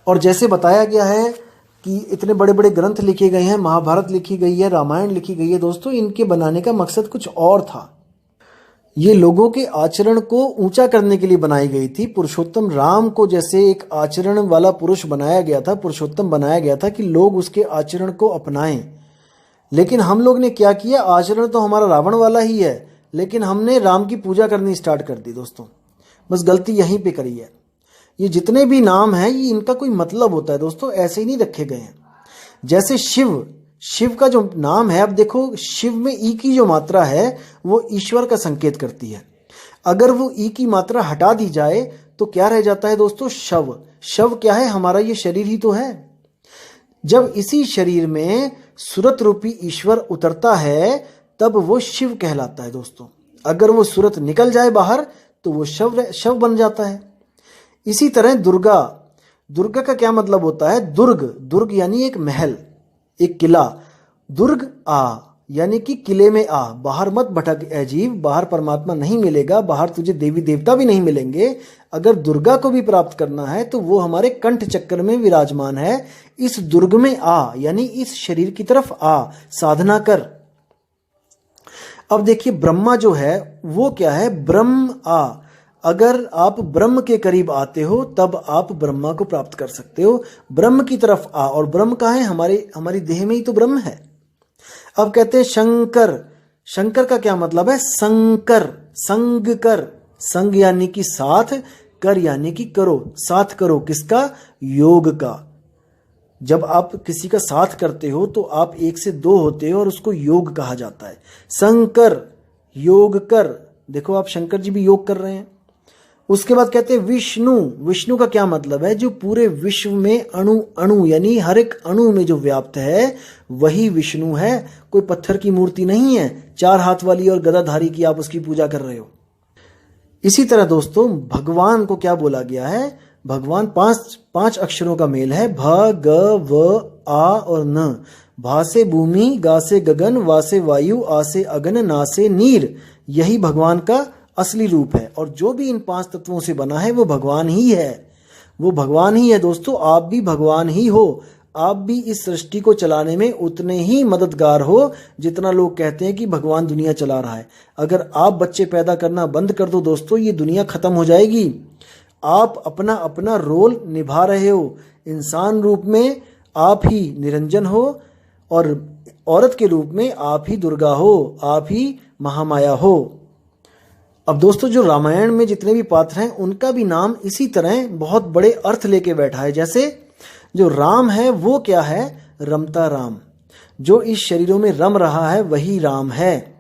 और जैसे बताया गया है कि इतने बड़े बड़े ग्रंथ लिखे गए हैं, महाभारत लिखी गई है, रामायण लिखी गई है दोस्तों, इनके बनाने का मकसद कुछ और था। ये लोगों के आचरण को ऊंचा करने के लिए बनाई गई थी। पुरुषोत्तम राम को जैसे एक आचरण वाला पुरुष बनाया गया था, पुरुषोत्तम बनाया गया था कि लोग उसके आचरण को अपनाएं। लेकिन हम लोग ने क्या किया, आचरण तो हमारा रावण वाला ही है, लेकिन हमने राम की पूजा करनी स्टार्ट कर दी दोस्तों। बस गलती यहीं पे करी है। ये जितने भी नाम हैं ये इनका कोई मतलब होता है दोस्तों, ऐसे ही नहीं रखे गए हैं। जैसे शिव, शिव का जो नाम है, अब देखो शिव में ई की जो मात्रा है वो ईश्वर का संकेत करती है। अगर वो ई की मात्रा हटा दी जाए तो क्या रह जाता है दोस्तों, शव। शव क्या है, हमारा ये शरीर ही तो है। जब इसी शरीर में सुरत रूपी ईश्वर उतरता है तब वो शिव कहलाता है दोस्तों। अगर वो सुरत निकल जाए बाहर तो वो शव बन जाता है। इसी तरह दुर्गा, दुर्गा का क्या मतलब होता है, दुर्ग, दुर्ग यानी एक महल, एक किला। दुर्ग आ यानी कि किले में आ, बाहर मत भटक ए जीव, बाहर परमात्मा नहीं मिलेगा, बाहर तुझे देवी देवता भी नहीं मिलेंगे। अगर दुर्गा को भी प्राप्त करना है तो वो हमारे कंठ चक्र में विराजमान है। इस दुर्ग में आ यानी इस शरीर की तरफ आ, साधना कर। अब देखिए ब्रह्मा जो है वो क्या है, ब्रह्म आ। अगर आप ब्रह्म के करीब आते हो तब आप ब्रह्मा को प्राप्त कर सकते हो। ब्रह्म की तरफ आ, और ब्रह्म कहाँ है, हमारी देह में ही तो ब्रह्म है। अब कहते हैं शंकर, शंकर का क्या मतलब है, संकर, संग कर। संग यानी कि साथ, कर यानी कि करो, साथ करो किसका, योग का। जब आप किसी का साथ करते हो तो आप एक से दो होते हो और उसको योग कहा जाता है। शंकर, योग कर। देखो आप शंकर जी भी योग कर रहे हैं। उसके बाद कहते हैं विष्णु, विष्णु का क्या मतलब है, जो पूरे विश्व में अणु अणु यानी हर एक अणु में जो व्याप्त है वही विष्णु है। कोई पत्थर की मूर्ति नहीं है, चार हाथ वाली और गदाधारी की आप उसकी पूजा कर रहे हो। इसी तरह दोस्तों भगवान को क्या बोला गया है, भगवान पांच अक्षरों का मेल है, भ ग व आ और न। भा से भूमि, गा से गगन, वा से वायु, आ से अगन, ना से नीर। यही भगवान का असली रूप है। और जो भी इन पांच तत्वों से बना है वो भगवान ही है, वो भगवान ही है दोस्तों। आप भी भगवान ही हो, आप भी इस सृष्टि को चलाने में उतने ही मददगार हो जितना लोग कहते हैं कि भगवान दुनिया चला रहा है। अगर आप बच्चे पैदा करना बंद कर दो दोस्तों, ये दुनिया खत्म हो जाएगी। आप अपना अपना रोल निभा रहे हो। इंसान रूप में आप ही निरंजन हो और औरत के रूप में आप ही दुर्गा हो, आप ही महामाया हो। अब दोस्तों जो रामायण में जितने भी पात्र हैं उनका भी नाम इसी तरह बहुत बड़े अर्थ लेके बैठा है। जैसे जो राम है वो क्या है, रमता राम। जो इस शरीरों में रम रहा है वही राम है।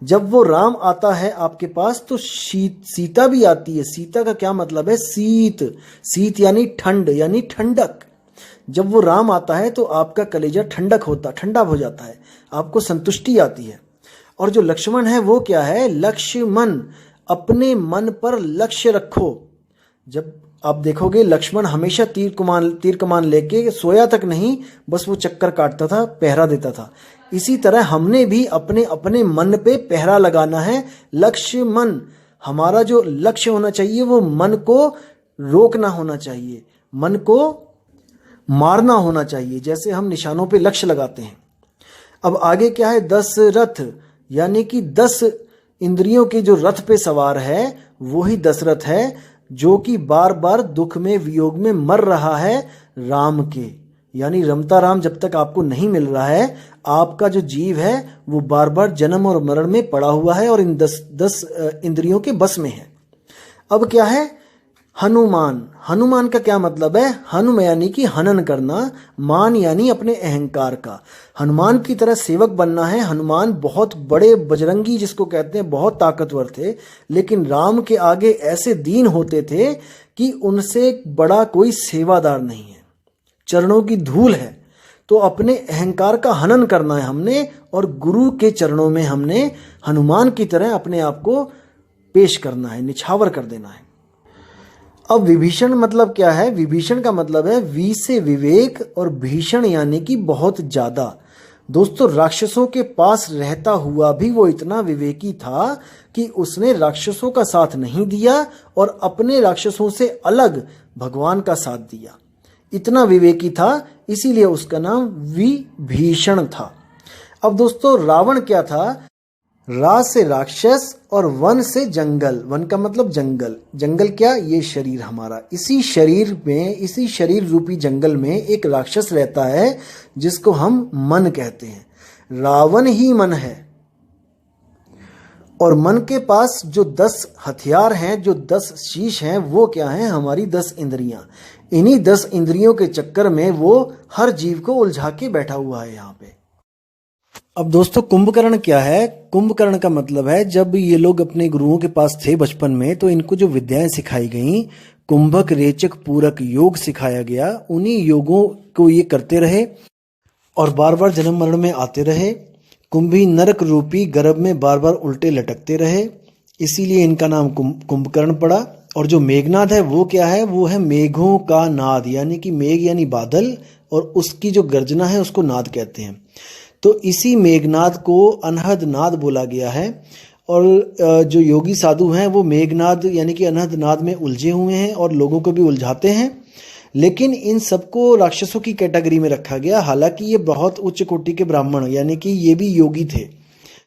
जब वो राम आता है आपके पास तो सीता भी आती है। सीता का क्या मतलब है, शीत, शीत यानी ठंड यानी ठंडक। जब वो राम आता है तो आपका कलेजा ठंडा हो जाता है, आपको संतुष्टि आती है। और जो लक्ष्मण है वो क्या है, लक्ष्मण, अपने मन पर लक्ष्य रखो। जब आप देखोगे लक्ष्मण हमेशा तीर कमान लेके सोया तक नहीं, बस वो चक्कर काटता था, पहरा देता था। इसी तरह हमने भी अपने अपने मन पे पहरा लगाना है। लक्ष्मण, हमारा जो लक्ष्य होना चाहिए वो मन को रोकना होना चाहिए, मन को मारना होना चाहिए, जैसे हम निशानों पे लक्ष्य लगाते हैं। अब आगे क्या है, दशरथ, यानी कि 10 इंद्रियों के जो रथ पे सवार है वही दशरथ है, जो कि बार बार दुख में वियोग में मर रहा है राम के। यानी रमता राम जब तक आपको नहीं मिल रहा है, आपका जो जीव है वो बार बार जन्म और मरण में पड़ा हुआ है और इन 10 इंद्रियों के बस में है। अब क्या है, हनुमान। हनुमान का क्या मतलब है, हनुम यानी कि हनन करना, मान यानी अपने अहंकार का। हनुमान की तरह सेवक बनना है। हनुमान बहुत बड़े बजरंगी जिसको कहते हैं बहुत ताकतवर थे, लेकिन राम के आगे ऐसे दीन होते थे कि उनसे बड़ा कोई सेवादार नहीं है, चरणों की धूल है। तो अपने अहंकार का हनन करना है हमने और गुरु के चरणों में हमने हनुमान की तरह अपने आप को पेश करना है, निछावर कर देना है। अब विभीषण मतलब क्या है, विभीषण का मतलब है वी से विवेक और भीषण यानी कि बहुत ज्यादा। दोस्तों राक्षसों के पास रहता हुआ भी वो इतना विवेकी था कि उसने राक्षसों का साथ नहीं दिया और अपने राक्षसों से अलग भगवान का साथ दिया। इतना विवेकी था, इसीलिए उसका नाम विभीषण था। अब दोस्तों रावण क्या था? रा से राक्षस और वन से जंगल। वन का मतलब जंगल। जंगल क्या? ये शरीर हमारा। इसी शरीर में, इसी शरीर रूपी जंगल में एक राक्षस रहता है जिसको हम मन कहते हैं। रावण ही मन है। और मन के पास जो 10 हथियार हैं, जो 10 शीश हैं, वो क्या हैं? हमारी 10 इंद्रियां। इन्हीं 10 इंद्रियों के चक्कर में वो हर जीव को उलझा के बैठा हुआ है यहाँ पे। अब दोस्तों कुंभकर्ण क्या है? कुंभकर्ण का मतलब है, जब ये लोग अपने गुरुओं के पास थे बचपन में, तो इनको जो विद्याएं सिखाई गई, कुंभक रेचक पूरक योग सिखाया गया, उन्हीं योगों को ये करते रहे और बार बार जन्म मरण में आते रहे। कुंभी नरक रूपी गर्भ में बार बार उल्टे लटकते रहे, इसीलिए इनका नाम कुंभकर्ण पड़ा। और जो मेघनाद है वो क्या है? वो है मेघों का नाद, यानी कि मेघ यानी बादल, और उसकी जो गर्जना है उसको नाद कहते हैं। तो इसी मेघनाद को अनहद नाद बोला गया है। और जो योगी साधु हैं वो मेघनाद यानी कि अनहद नाद में उलझे हुए हैं और लोगों को भी उलझाते हैं। लेकिन इन सबको राक्षसों की कैटेगरी में रखा गया, हालांकि ये बहुत उच्च कोटि के ब्राह्मण यानी कि ये भी योगी थे।